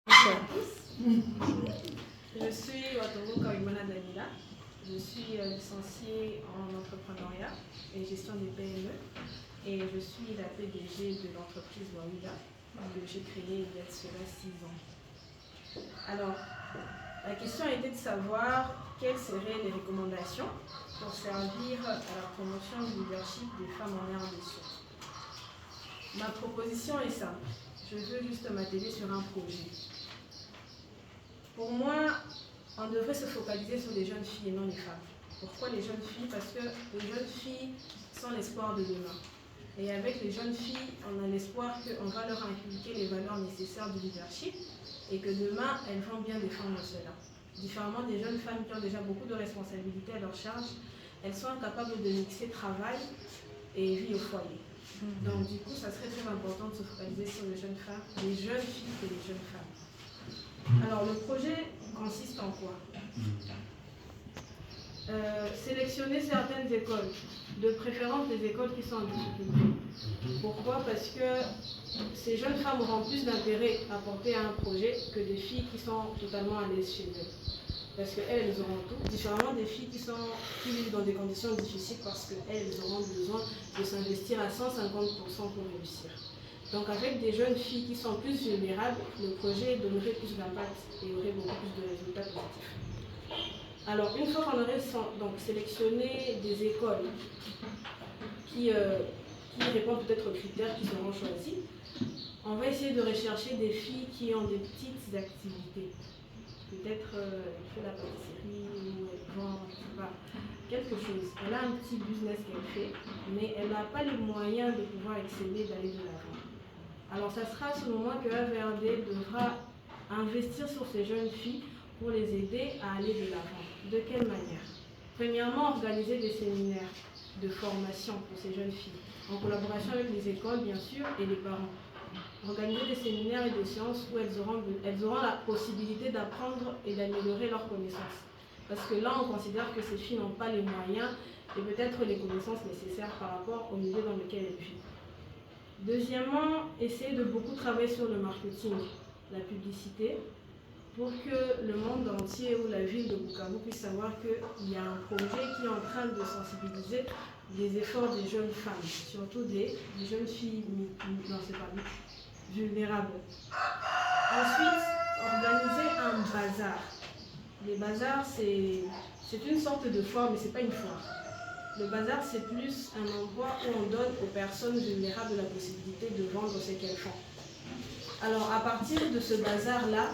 Bonjour à tous. Je suis Watogo Kawimana Danila. Je suis licenciée en entrepreneuriat et gestion des PME. Et je suis la PDG de l'entreprise Wawida que j'ai créée il y a cela 6 ans. Alors, la question était de savoir quelles seraient les recommandations pour servir à la promotion du leadership des femmes en RDC. Ma proposition est simple. Je veux juste m'atteler sur un projet. Pour moi, on devrait se focaliser sur les jeunes filles et non les femmes. Pourquoi les jeunes filles? Parce que les jeunes filles sont l'espoir de demain. Et avec les jeunes filles, on a l'espoir qu'on va leur inculquer les valeurs nécessaires du leadership et que demain, elles vont bien défendre cela. Différemment des jeunes femmes qui ont déjà beaucoup de responsabilités à leur charge, elles sont incapables de mixer travail et vie au foyer. Donc du coup, ça serait très important de se focaliser sur les jeunes femmes, les jeunes filles et les jeunes femmes. Alors le projet consiste en quoi? Sélectionner certaines écoles, de préférence des écoles qui sont en difficulté. Pourquoi? Parce que ces jeunes femmes auront plus d'intérêt à porter à un projet que des filles qui sont totalement à l'aise chez elles. Parce qu'elles auront tout, différemment des filles qui vivent dans des conditions difficiles parce qu'elles auront besoin de s'investir à 150% pour réussir. Donc avec des jeunes filles qui sont plus vulnérables, le projet donnerait plus d'impact et aurait beaucoup plus de résultats positifs. Alors une fois qu'on aurait donc sélectionné des écoles qui répondent peut-être aux critères qui seront choisis, on va essayer de rechercher des filles qui ont des petites activités. Peut-être elle fait la pâtisserie ou elle vend, je sais pas, quelque chose. Elle a un petit business qu'elle fait, mais elle n'a pas les moyens de pouvoir exceller, d'aller de l'avant. Alors ça sera à ce moment que AVRD devra investir sur ces jeunes filles pour les aider à aller de l'avant. De quelle manière? Premièrement, organiser des séminaires de formation pour ces jeunes filles, en collaboration avec les écoles bien sûr et les parents. Organiser des séminaires et des séances où elles auront la possibilité d'apprendre et d'améliorer leurs connaissances. Parce que là, on considère que ces filles n'ont pas les moyens et peut-être les connaissances nécessaires par rapport au milieu dans lequel elles vivent. Deuxièmement, essayer de beaucoup travailler sur le marketing, la publicité, pour que le monde entier ou la ville de Bukavu puisse savoir qu'il y a un projet qui est en train de sensibiliser les efforts des jeunes femmes, surtout des jeunes filles vulnérables. Ensuite, organiser un bazar. Les bazars, c'est une sorte de foire, mais ce n'est pas une foire. Le bazar, c'est plus un endroit où on donne aux personnes vulnérables la possibilité de vendre ce qu'elles font. Alors, à partir de ce bazar-là,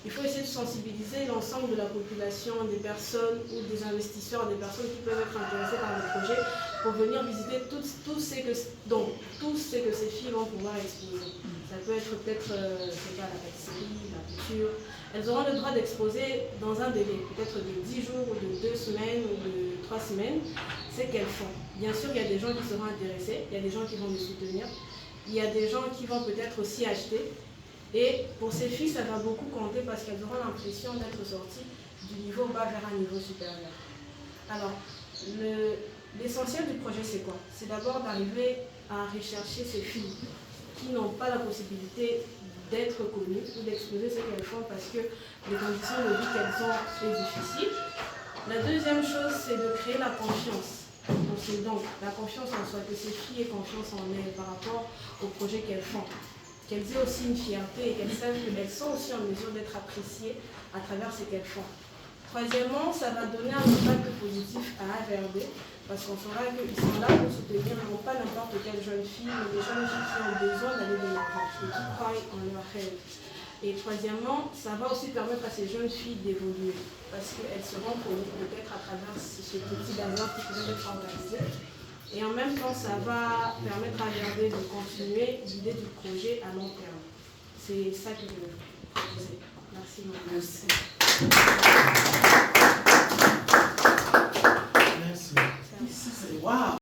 il faut essayer de sensibiliser l'ensemble de la population, des personnes ou des investisseurs, des personnes qui peuvent être intéressées par le projet pour venir visiter tout ce que ces filles vont pouvoir exposer. Ça peut être peut-être la pâtisserie, la couture. Elles auront le droit d'exposer dans un délai, peut-être de 10 jours ou de 2 semaines ou de 3 semaines, ce qu'elles font. Bien sûr, il y a des gens qui seront intéressés, il y a des gens qui vont les soutenir, il y a des gens qui vont peut-être aussi acheter. Et pour ces filles, ça va beaucoup compter parce qu'elles auront l'impression d'être sorties du niveau bas vers un niveau supérieur. Alors, l'essentiel du projet, c'est quoi? C'est d'abord d'arriver à rechercher ces filles qui n'ont pas la possibilité d'être connues ou d'exposer ce qu'elles font parce que les conditions de vie qu'elles ont sont difficiles. La deuxième chose, c'est de créer la confiance. Donc, la confiance en soi, que ces filles aient confiance en elles par rapport au projet qu'elles font. Qu'elles aient aussi une fierté et qu'elles savent qu'elles sont aussi en mesure d'être appréciées à travers ce qu'elles font. Troisièmement, ça va donner un impact positif à AVRD parce qu'on saura qu'ils sont là pour soutenir non pas n'importe quelle jeune fille, mais des jeunes filles qui ont besoin d'aller de l'avant et qui croient en leur rêve. Et troisièmement, ça va aussi permettre à ces jeunes filles d'évoluer parce qu'elles seront connues peut-être à travers ce petit bazar qui pourrait être organisé. Et en même temps, ça va permettre à AVRD de continuer l'idée du projet à long terme. C'est ça que je veux proposer. Merci. Merci.